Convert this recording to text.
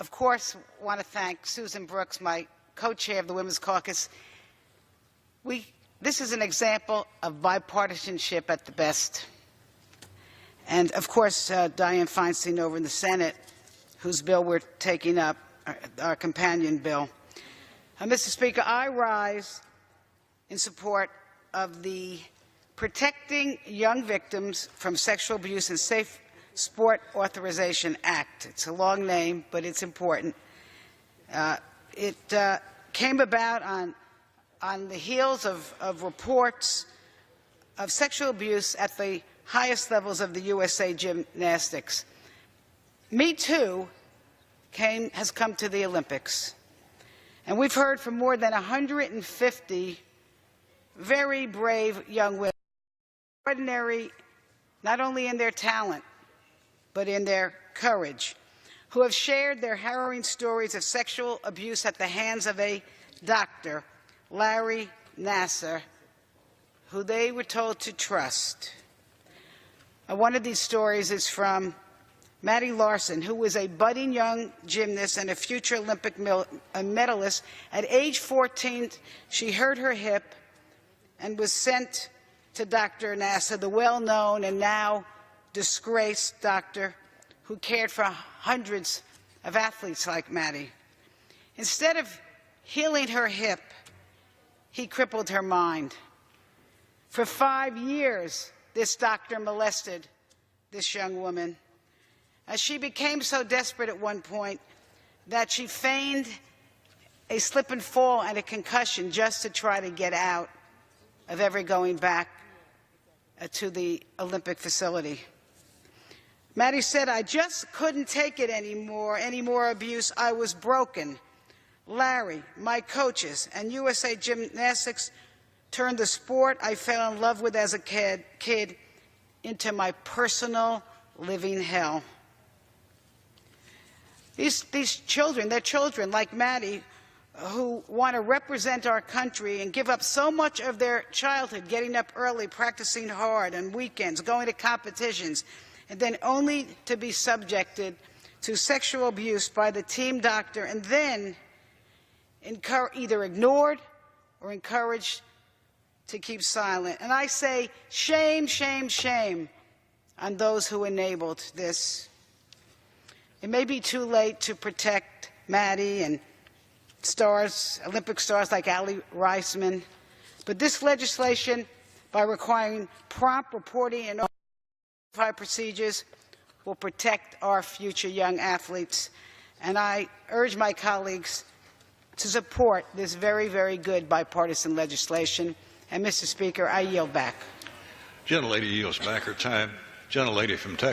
of course, want to thank Susan Brooks, my co-chair of the Women's Caucus. This is an example of bipartisanship at the best. And, of course, Dianne Feinstein over in the Senate, whose bill we're taking up, our companion bill. Mr. Speaker, I rise in support of the Protecting Young Victims from Sexual Abuse and Safe Sport Authorization Act. It's a long name, but it's important. It came about on the heels of reports of sexual abuse at the highest levels of the USA Gymnastics. Me Too has come to the Olympics. And we've heard from more than 150 very brave young women, ordinary not only in their talent, but in their courage, who have shared their harrowing stories of sexual abuse at the hands of a doctor, Larry Nassar, who they were told to trust. One of these stories is from Maddie Larson, who was a budding young gymnast and a future Olympic medalist. At age 14, she hurt her hip and was sent to Dr. Nassar, the well-known and now disgraced doctor who cared for hundreds of athletes like Maddie. Instead of healing her hip, he crippled her mind. For 5 years, this doctor molested this young woman. She became so desperate at one point that she feigned a slip and fall and a concussion just to try to get out of ever going back to the Olympic facility. Maddie said, "I just couldn't take it anymore, any more abuse. I was broken. Larry, my coaches, and USA Gymnastics turned the sport I fell in love with as a kid into my personal living hell." These children, they're children like Maddie, who want to represent our country and give up so much of their childhood, getting up early, practicing hard on weekends, going to competitions, and then only to be subjected to sexual abuse by the team doctor and then either ignored or encouraged to keep silent. And I say, shame, shame, shame on those who enabled this. It may be too late to protect Maddie and stars, Olympic stars like Ali Reisman, but this legislation, by requiring prompt reporting and procedures, will protect our future young athletes. And I urge my colleagues to support this very, very good bipartisan legislation. And, Mr. Speaker, I yield back. Gentlelady yields back her time. Gentlelady from Texas.